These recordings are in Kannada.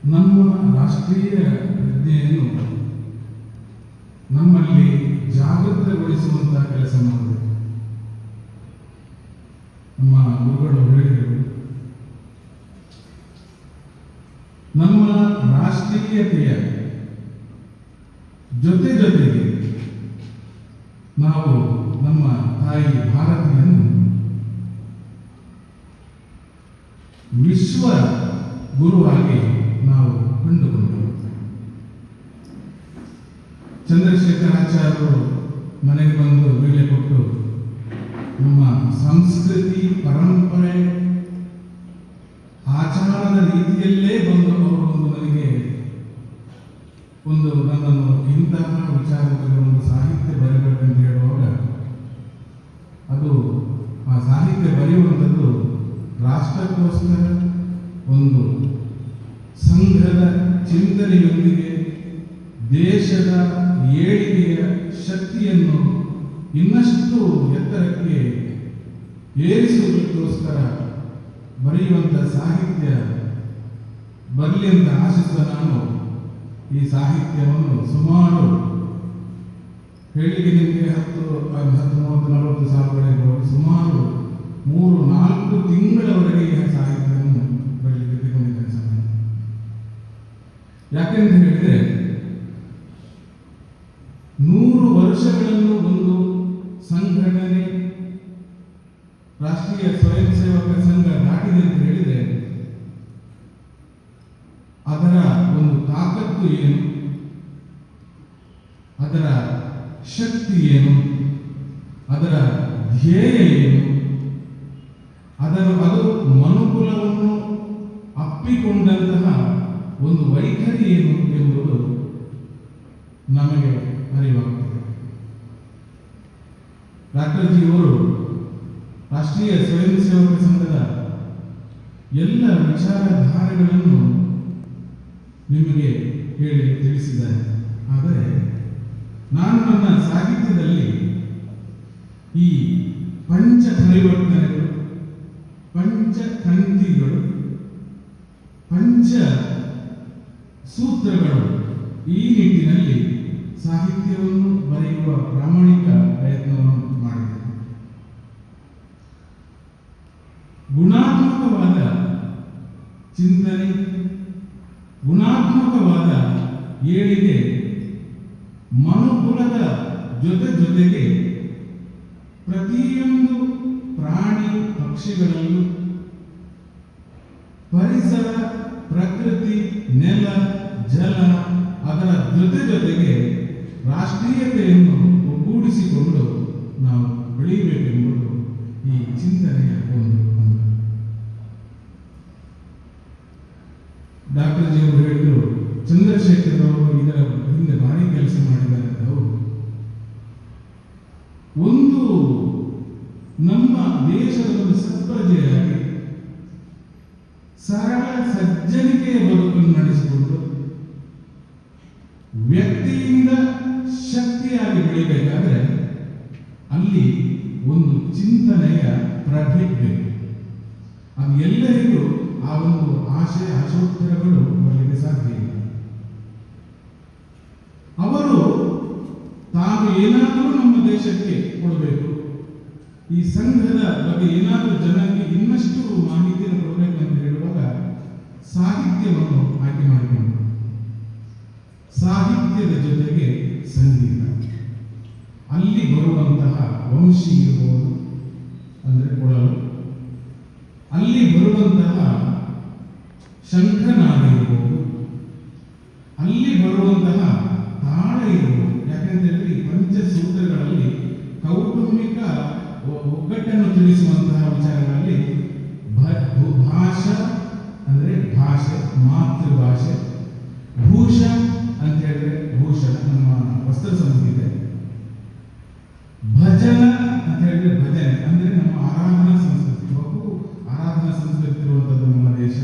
ನಮ್ಮ ರಾಷ್ಟ್ರೀಯ ಪ್ರಜ್ಞೆಯನ್ನು ನಮ್ಮಲ್ಲಿ ಜಾಗೃತಗೊಳಿಸುವಂತಹ ಕೆಲಸ ಮಾಡಬೇಕು. ನಮ್ಮ ಗುರುಗಳು ಹೇಳಿದರು, ನಮ್ಮ ರಾಷ್ಟ್ರೀಯತೆಯ ಜೊತೆಗೆ ನಾವು ನಮ್ಮ ತಾಯಿ ಭಾರತೀಯನ್ನು ವಿಶ್ವ ಗುರುವಾಗಿ ನಾವು ಕಂಡುಕೊಂಡೆವು. ಚಂದ್ರಶೇಖರಾಚಾರ್ಯರು ಮನೆಗೆ ಬಂದು ವೇಳೆ ಕೊಟ್ಟು ನಮ್ಮ ಸಂಸ್ಕೃತಿ ಪರಂಪರೆ ಆಚಾರದ ರೀತಿಯಲ್ಲೇ ಬಂದು ಅವರು ನನಗೆ ನನ್ನನ್ನು ಇಂತಹ ವಿಚಾರದಲ್ಲಿ ಒಂದು ಸಾಹಿತ್ಯ ಬರೆಯಬೇಕಂತ ಹೇಳುವಾಗ ಅದು ಆ ಸಾಹಿತ್ಯ ಬರೆಯುವಂಥದ್ದು ರಾಷ್ಟ್ರಕ್ಕೋಸ್ಕರ ಒಂದು ಸಂಘದ ಚಿಂತನೆಯೊಂದಿಗೆ ದೇಶದ ಏಳಿಗೆಯ ಶಕ್ತಿಯನ್ನು ಇನ್ನಷ್ಟು ಎತ್ತರಕ್ಕೆ ಏರಿಸುವುದಕ್ಕೋಸ್ಕರ ಬರೆಯುವಂಥ ಸಾಹಿತ್ಯ ಬರಲಿ ಅಂತ ಆಶಿಸುವ ನಾನು ಈ ಸಾಹಿತ್ಯವನ್ನು ಸುಮಾರು ಹೇಳಿಕೆ ನಿಮಗೆ 10-30-40 ಸಾಲುಗಳಿಗೂ ಸುಮಾರು 3-4 ತಿಂಗಳವರೆಗೆ ಈ ಸಾಹಿತ್ಯವನ್ನು ಬರಲಿಕ್ಕೆ ತೆಗೆದುಕೊಂಡಿದ್ದೇನೆ ಸಮಯ. ಯಾಕೆಂತ ಹೇಳಿದರೆ 100 ವರ್ಷಗಳನ್ನು ಒಂದು ಸಂಘಟನೆ ರಾಷ್ಟ್ರೀಯ ಸ್ವಯಂ ಸೇವಕ ಸಂಘ ದಾಟಿದೆ ಅಂತ ಹೇಳಿದರೆ ಅದರ ಒಂದು ತಾಕತ್ತು ಏನು, ಅದರ ಶಕ್ತಿ ಏನು, ಅದರ ಧ್ಯೇಯ ಏನು, ಅದು ಮನುಕುಲವನ್ನು ಅಪ್ಪಿಕೊಂಡಂತಹ ಒಂದು ವೈಖರಿ ಏನು ಎಂಬುದು ನಮಗೆ ಅರಿವಾಗುತ್ತದೆ. ಡಾಕ್ಟರ್ ಜಿಯವರು ರಾಷ್ಟ್ರೀಯ ಸ್ವಯಂ ಸೇವಕ ಸಂಘದ ಎಲ್ಲ ವಿಚಾರಧಾರೆಗಳನ್ನು ನಿಮಗೆ ಹೇಳಿ ತಿಳಿಸಿದ್ದಾರೆ. ಆದರೆ ನಾನು ನನ್ನ ಸಾಹಿತ್ಯದಲ್ಲಿ ಈ ಪಂಚ ಪರಿವರ್ತನೆಗಳು, ಪಂಚತಂತಿಗಳು, ಪಂಚ ಸೂತ್ರಗಳು ಈ ನಿಟ್ಟಿನಲ್ಲಿ ಸಾಹಿತ್ಯವನ್ನು ಬರೆಯುವ ಪ್ರಾಮಾಣಿಕ ಪ್ರಯತ್ನವನ್ನು ಮಾಡಿದೆ. ಗುಣಾತ್ಮಕವಾದ ಚಿಂತನೆ, ಗುಣಾತ್ಮಕವಾದ ಏಳಿಗೆ ಮನುಕುಲದ ಜೊತೆಗೆ ಪ್ರತಿಯೊಂದು ಪ್ರಾಣಿ ಪಕ್ಷಿಗಳಲ್ಲೂ ಪರಿಸರ, ಪ್ರಕೃತಿ, ನೆಲ, ಜಲ ಅದರ ಜೊತೆಗೆ ರಾಷ್ಟ್ರೀಯತೆಯನ್ನು ಒಗ್ಗೂಡಿಸಿಕೊಂಡು ನಾವು ಬೆಳೆಯಬೇಕೆಂಬುದು ಈ ಚಿಂತನೆಯ ಒಂದು ಅಂಗ. ಡಾಕ್ಟರ್ ಜಿಯವರು ಹೇಳಿದರು, ಚಂದ್ರಶೇಖರ್ ಅವರು ಇದರ ಹಿಂದೆ ಭಾರಿ ಕೆಲಸ ಮಾಡಿದ್ದಾರೆ ಅಂತ. ಒಂದು ನಮ್ಮ ದೇಶದ ಒಂದು ಸತ್ಪ್ರಜೆಯಾಗಿ ಸರಳ ಸಜ್ಜನಿಕೆಯ ಬದುಕನ್ನು ನಡೆಸಿಕೊಂಡು ವ್ಯಕ್ತಿಯಿಂದ ಶಕ್ತಿಯಾಗಿ ಬೆಳಿಬೇಕಾದ್ರೆ ಅಲ್ಲಿ ಒಂದು ಚಿಂತನೆಯ ಪ್ರಭೆ ಬೇಕು. ಅದು ಎಲ್ಲರಿಗೂ ಆ ಒಂದು ಆಶೋತ್ತರಗಳು ಬರಲಿಕ್ಕೆ ಸಾಧ್ಯ ಇಲ್ಲ. ಅವರು ತಾನು ಏನಾದರೂ ನಮ್ಮ ದೇಶಕ್ಕೆ ಕೊಡಬೇಕು, ಈ ಸಂಘದ ಬಗ್ಗೆ ಏನಾದರೂ ಜನಕ್ಕೆ ಇನ್ನಷ್ಟು ಮಾಹಿತಿಯನ್ನು ಕೊಡಬೇಕು ಅಂತ ಹೇಳುವಾಗ ಸಾಹಿತ್ಯವನ್ನು ಆಯ್ಕೆ ಮಾಡಿಕೊಂಡು ಸಾಹಿತ್ಯದ ಜೊತೆಗೆ ಸಂಗೀತ, ಅಲ್ಲಿ ಬರುವಂತಹ ವಂಶಿ ಇರಬಹುದು ಅಂದರೆ ಕೊಳಲು, ಅಲ್ಲಿ ಬರುವಂತಹ ಶಂಖನಾದ ಇರಬಹುದು, ಅಲ್ಲಿ ಬರುವಂತಹ ತಾಳ ಇರಬಹುದು. ಯಾಕೆಂತ ಹೇಳಿದ್ರೆ ಈ ಪಂಚಸೂತ್ರಗಳಲ್ಲಿ ಕೌಟುಂಬಿಕ ಒಗ್ಗಟ್ಟನ್ನು ತಿಳಿಸುವಂತಹ ವಿಚಾರಗಳಲ್ಲಿ ಭಾಷಾ ಅಂದರೆ ಭಾಷೆ, ಮಾತೃಭಾಷೆ, ಭೂಷ ಅಂತ ಹೇಳಿದ್ರೆ ಭೂಷಣ ನಮ್ಮ ವಸ್ತ್ರ ಸಂಹಿತೆ, ಭಜನ ಅಂತ ಹೇಳಿದ್ರೆ ಭಜನೆ ಅಂದ್ರೆ ನಮ್ಮ ಆರಾಧನಾ ಸಂಸ್ಕೃತಿ, ಬಹು ಆರಾಧನಾ ಸಂಸ್ಕೃತಿ ಇರುವಂಥದ್ದು ನಮ್ಮ ದೇಶ.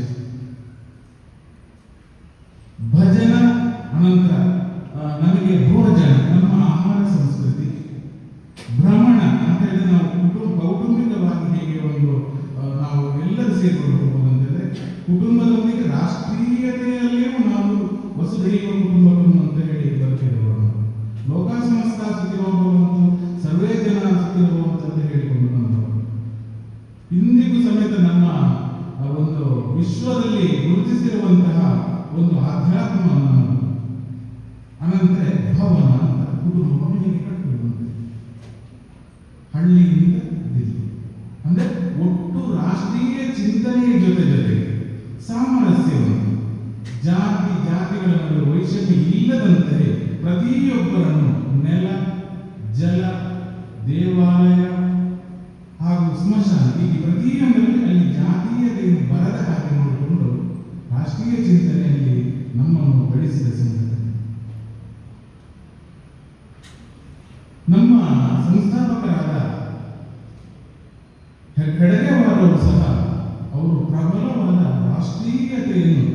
ಭಜನ ಅನಂತರ ನಮಗೆ ಭೋಜನ ನಮ್ಮ ಆಹಾರ ಸಂಸ್ಕೃತಿ, ಭ್ರಮಣ ಅಂತ ಹೇಳಿದ್ರೆ ನಾವು ಕೌಟುಂಬಿಕವಾಗಿ ಹೇಗೆ ಒಂದು ನಾವು ಎಲ್ಲರೂ ಸೇರಿಕೊಂಡು ಹೋಗೋದು ಅಂತ ಹೇಳಿದ್ರೆ ಕುಟುಂಬದೊಂದಿಗೆ ರಾಷ್ಟ್ರೀಯತೆಯಲ್ಲೇ ಸುಖಿನೋ ಭವಂತು, ಸರ್ವೇ ಜನ ಸುಖಿನೋ ಭವಂತು ಅಂತ ಹೇಳಿಕೊಂಡು ಬಂದವರು. ಇಂದಿಗೂ ಸಮೇತ ನಮ್ಮ ಒಂದು ವಿಶ್ವದಲ್ಲಿ ಗುರುತಿಸಿರುವಂತಹ ಒಂದು ಆಧ್ಯಾತ್ಮ ಅನಂತರ ಭವನ ಅಂತ ಕುಟುಂಬವನ್ನು ಹೇಗೆ ಕಟ್ಟುವುದು, ಹಳ್ಳಿಯಿಂದ ದಿಲ್ಲಿ ಅಂದ್ರೆ ಒಟ್ಟು ರಾಷ್ಟ್ರೀಯ ಚಿಂತನೆಯ ಜೊತೆಗೆ ಸಾಮರಸ್ಯವನ್ನು, ಜಾತಿಗಳ ನಡುವೆ ವೈಷಮ್ಯ ಇಲ್ಲದಂತೆ ಪ್ರತಿಯೊಬ್ಬರನ್ನು ನೆಲ, ಜಲ, ದೇವಾಲಯ ಹಾಗೂ ಸ್ಮಶಾನ ಹೀಗೆ ಪ್ರತಿಯೊಂದರಲ್ಲಿ ಅಲ್ಲಿ ಜಾತೀಯತೆಯನ್ನು ಬರದ ಹಾಗೆ ನೋಡಿಕೊಂಡು ರಾಷ್ಟ್ರೀಯ ಚಿಂತನೆಯಲ್ಲಿ ನಮ್ಮನ್ನು ಬೆಳೆಸಿದ ಸಂಘಟನೆ. ನಮ್ಮ ಸಂಸ್ಥಾಪಕರಾದ ಹೆಡಗೇವಾರರು ಸಹ ಅವರು ಪ್ರಬಲವಾದ ರಾಷ್ಟ್ರೀಯತೆಯನ್ನು,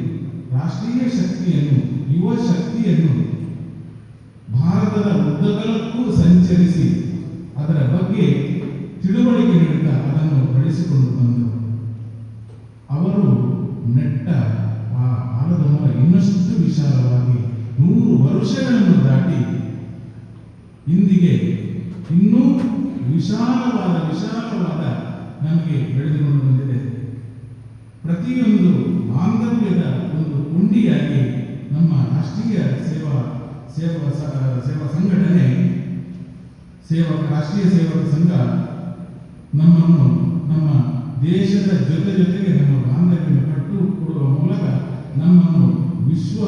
ರಾಷ್ಟ್ರೀಯ ಶಕ್ತಿಯನ್ನು, ಯುವ ಶಕ್ತಿಯನ್ನು ಭಾರತದ ಉದ್ದಗಲಕ್ಕೂ ಸಂಚರಿಸಿ ಅದರ ಬಗ್ಗೆ ತಿಳುವಳಿಕೆ ನೀಡುತ್ತಾ ಅದನ್ನು ಬೆಳೆಸಿಕೊಂಡು ಬಂದರು. ಅವರು ನೆಟ್ಟ ಆ ಆಲದ ಮರ ಇನ್ನಷ್ಟು ವಿಶಾಲವಾಗಿ 100 ವರ್ಷಗಳನ್ನು ದಾಟಿ ಇಂದಿಗೆ ಇನ್ನೂ ವಿಶಾಲವಾದ ನಮಗೆ ಬೆಳೆದುಕೊಂಡು ಬಂದಿದೆ. ಪ್ರತಿಯೊಂದು ಬಾಂಧವ್ಯದ ಒಂದು ಕೊಂಡಿಯಾಗಿ ನಮ್ಮ ರಾಷ್ಟ್ರೀಯ ಸೇವಾ ಸಂಘಟನೆ ರಾಷ್ಟ್ರೀಯ ಸೇವಕ ಸಂಘ ನಮ್ಮನ್ನು ನಮ್ಮ ದೇಶದ ಜೊತೆಗೆ ನಮ್ಮ ಬಾಂಧವ್ಯವನ್ನು ಕಟ್ಟು ಕೊಡುವ ಮೂಲಕ ನಮ್ಮನ್ನು ವಿಶ್ವ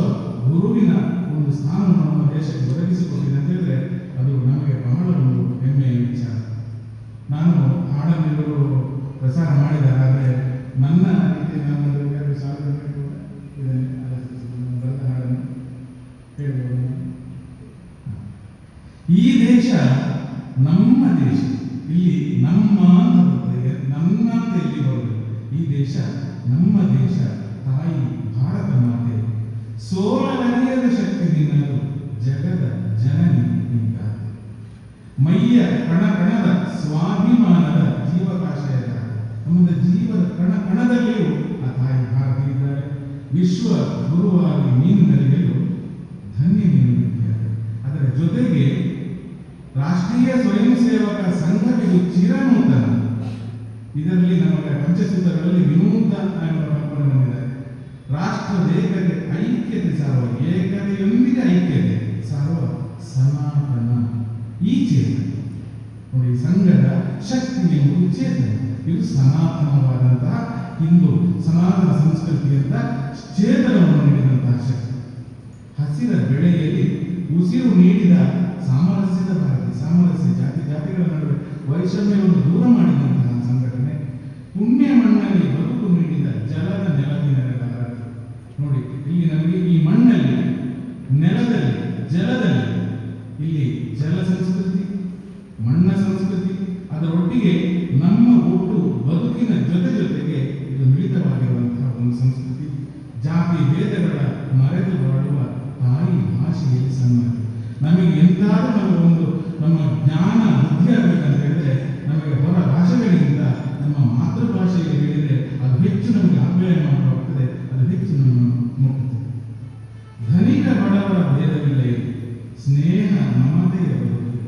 ಗುರುವಿನ ಒಂದು ಸ್ಥಾನವನ್ನು ನಮ್ಮ ದೇಶಕ್ಕೆ ಒದಗಿಸಿಕೊಟ್ಟಿದೆ ಅಂತ ಹೇಳಿದ್ರೆ ಅದು ನಮಗೆ ಬಹಳ ಒಂದು ಹೆಮ್ಮೆಯ ವಿಚಾರ. ನಾನು ಹಾಡನ್ನು ಪ್ರಸಾರ ಮಾಡಿದ್ದಾರೆ, ಆದರೆ ನನ್ನ ರೀತಿ ನಾನು ಬರೆದ ಹಾಡನ್ನು ಹೇಳ್ಬೋದು. ಈ ದೇಶ ನಮ್ಮ ದೇಶ, ಇಲ್ಲಿ ನಮ್ಮ ಅಂತ ಬರ್ತದೆ, ನನ್ನ ಅಂತ ಇಲ್ಲಿ ಬರುವುದು. ಈ ದೇಶ ನಮ್ಮ ದೇಶ, ತಾಯಿ ಭಾರತ ಮಾತೆ ಸೋಲರಿಯದ ಶಕ್ತಿ ನಿನ್ನದು, ಜಗದ ಜನನಿ ನಿಂತಾದೆ. ಮೈಯ ಕಣದ ಸ್ವಾಭಿಮಾನದ ಜೀವಕಾಶಯದ ನಮ್ಮದ ಜೀವದ ಕಣದಲ್ಲಿಯೂ ಆ ತಾಯಿ ಭಾರತ ಇದ್ದಾರೆ. ವಿಶ್ವ ಗುರುವಾಗಿ ನೀನು ನಲಿಯಲು ಧನ್ಯ ನೀನು ವಿದ್ಯಾರ್ಥಿ. ಅದರ ಜೊತೆಗೆ ರಾಷ್ಟ್ರೀಯ ಸ್ವಯಂ ಸೇವಕ ಸಂಘವಿದು ಚಿರನೂತನ. ಇದರಲ್ಲಿ ನಮಗೆ ಪಂಚಸೂತ್ರಗಳಲ್ಲಿ ವಿನೂತನ ಕಲ್ಪನೆ ಬಂದಿದ್ದಾರೆ. ರಾಷ್ಟ್ರದ ಐಕ್ಯತೆ ಸಾರುವ, ಏಕತೆಯೊಂದಿಗೆ ಐಕ್ಯತೆ ಸಾರುವ ಸನಾತನ. ಈ ಚೇತನ ನೋಡಿ, ಸಂಘದ ಶಕ್ತಿ ಎಂಬುದು ಚೇತನ. ಇದು ಸನಾತನವಾದಂತಹ ಹಿಂದೂ ಸನಾತನ ಸಂಸ್ಕೃತಿಯಿಂದ ಚೇತನವನ್ನು ನೀಡಿದಂತಹ ಶಕ್ತಿ. ಹಸಿರ ಬೆಳೆಯಲ್ಲಿ ಉಸಿರು ನೀಡಿದ ಸಾಮರಸ್ಯದ ಭಾರತಿ, ಸಾಮರಸ್ಯ ಜಾತಿಗಳ ನಡುವೆ ವೈಷಮ್ಯವನ್ನು ದೂರ ಮಾಡಿದಂತಹ ಸಂಘಟನೆ. ಪುಣ್ಯ ಮಣ್ಣಲ್ಲಿ ಬದುಕು ನೀಡಿದ ಜಲದ ನೆಲದಿನ ಭಾರತಿ. ನೋಡಿ, ಇಲ್ಲಿ ನಮಗೆ ಈ ಮಣ್ಣಲ್ಲಿ, ನೆಲದಲ್ಲಿ, ಜಲದಲ್ಲಿ ಇಲ್ಲಿ ಜಲ ಸಂಸ್ಕೃತಿ, ಮಣ್ಣ ಸಂಸ್ಕೃತಿ, ಅದರೊಟ್ಟಿಗೆ ನಮ್ಮ ಒಟ್ಟು ಬದುಕಿನ ಜೊತೆಗೆ ಇದು ಮಿಳಿತವಾಗಿರುವಂತಹ ಒಂದು ಸಂಸ್ಕೃತಿ. ಜಾತಿ ಭೇದಗಳ ಮರೆತು ಬಾಳುವ ತಾಯಿ ಭಾಷೆಯಲ್ಲಿ ಸನ್ಮಾನ. ನಮಗೆ ಎಂತಾದ್ರೂ ನಮ್ಮ ಜ್ಞಾನ ಬುದ್ಧಿ ಆಗಬೇಕಂತ ಹೇಳಿದ್ರೆ ನಮಗೆ ಹೊರ ಭಾಷೆಗಳಿಗಿಂತ ನಮ್ಮ ಮಾತೃಭಾಷೆಯಲ್ಲಿ ಹೇಳಿದರೆ ಅದು ಹೆಚ್ಚು ನಮಗೆ ಅಭ್ಯಯ ಮಾಡಬೇಕಾಗ್ತದೆ, ಅದು ಹೆಚ್ಚು ನಮ್ಮನ್ನು ಮುಟ್ಟುತ್ತದೆ. ಧನಿಕ ಬಡವರ ಭೇದವಿಲ್ಲ, ಸ್ನೇಹ ಮಮತೆಯ ಬದುಕು.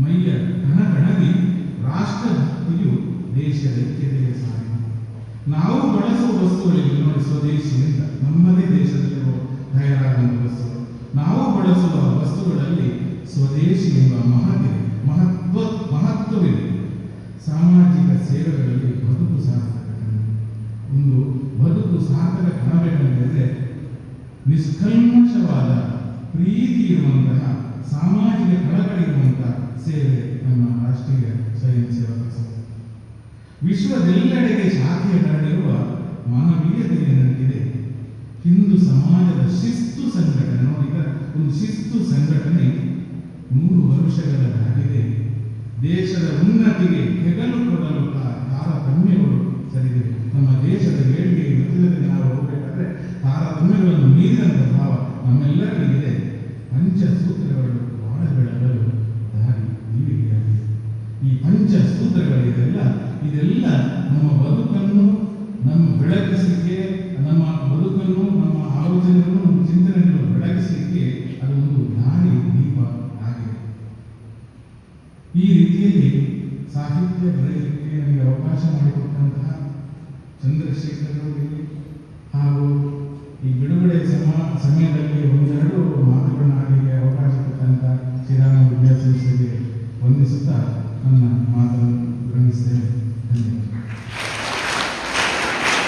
ಮೈಯ ಕಣಕಣದಿ ರಾಷ್ಟ್ರಭಕ್ತಿಯು ದೇಶದ ಐಕ್ಯತೆಯ ಸಾಧನೆ. ನಾವು ಬಳಸುವ ವಸ್ತುಗಳಿಗೆ ನೋಡಿ, ಸ್ವದೇಶಿ ಅಂತ ನಮ್ಮದೇ ದೇಶದಲ್ಲಿರುವ ತಯಾರಾಗುವ ವಸ್ತುಗಳು. ನಾವು ಬಳಸುವ ವಸ್ತುಗಳಲ್ಲಿ ಸ್ವದೇಶಿ ಎಂಬ ಮಹತ್ವವಿದೆ. ಸಾಮಾಜಿಕ ಸೇವೆಗಳಲ್ಲಿ ಬದುಕು ಸಾರ್ಥಕ. ಒಂದು ಬದುಕು ಸಾರ್ಥಕ ಕಾಣಬೇಕಂತಂದ್ರೆ ನಿಷ್ಕಲ್ಮಶವಾದ ಪ್ರೀತಿ ಇರುವಂತಹ, ಸಾಮಾಜಿಕ ಕಳಕಳಿ ಇರುವಂತಹ ಸೇವೆ ನಮ್ಮ ರಾಷ್ಟ್ರೀಯ ಸ್ವಯಂ ಸೇವಕ ಸಂಘ. ವಿಶ್ವದೆಲ್ಲೆಡೆಗೆ ಶಾಖೆಯ ಹರಡಿರುವ ಮಾನವೀಯತೆಗೆ ನನಗಿದೆ. ಹಿಂದೂ ಸಮಾಜದ ಶಿಸ್ತು ಸಂಘಟನೆ ನೋಡಿ, ಒಂದು ಶಿಸ್ತು ಸಂಘಟನೆ 100 ವರ್ಷಗಳ ದಾಟಿದೆ. ದೇಶದ ಉನ್ನತಿಗೆ ಹೆಗಲು ಕೊಡಲು ತಾರತಮ್ಯಗಳು ಸರಿದಿವೆ. ನಮ್ಮ ದೇಶದ ಏಳಿಗೆ ಜೊತೆಗೆ ನಾವು ಹೋಗಬೇಕಾದ್ರೆ ತಾರತಮ್ಯಗಳನ್ನು ಮೀರಿದಂಥ ಭಾವ ನಮ್ಮೆಲ್ಲರಿಗಿದೆ. ಪಂಚಸೂತ್ರಗಳು ಬಾಳ ಬೆಳಗಲು ದಾರಿ ದೀವಿಗೆಯಾಗಿದೆ. ಈ ಪಂಚಸೂತ್ರಗಳಿದೆಲ್ಲ ನಮ್ಮ ಬದುಕನ್ನು, ನಮ್ಮ ಬೆಳಗಿಸಲಿಕ್ಕೆ, ನಮ್ಮ ಬದುಕನ್ನು, ನಮ್ಮ ಆಲೋಚನೆಗಳನ್ನು, ನಮ್ಮ ಚಿಂತನೆಗಳನ್ನು ಬೆಳಗಿಸಲಿಕ್ಕೆ ಅದೊಂದು ದಾರಿ ದೀಪ ಆಗಿದೆ. ಈ ರೀತಿಯಲ್ಲಿ ಸಾಹಿತ್ಯ ಬರೆಯಲಿಕ್ಕೆ ನನಗೆ ಅವಕಾಶ ಮಾಡಿಕೊಟ್ಟಂತಹ ಚಂದ್ರಶೇಖರ್ ಅವರಿಗೆ ಹಾಗೂ ಈ ಬಿಡುಗಡೆ ಸಮಯದಲ್ಲಿ ಒಂದೆರಡು ಮಾತುಗಳನ್ನ ಆಡಲಿಕ್ಕೆ ಅವಕಾಶ ಕೊಟ್ಟಂತ ಶ್ರೀರಾಮ ವಿದ್ಯಾಸಂಸ್ಥೆಗೆ ವಂದಿಸುತ್ತಾ ನನ್ನ ಮಾತನ್ನು ಗ್ರಹಿಸ್ತೇನೆ. ಧನ್ಯವಾದ.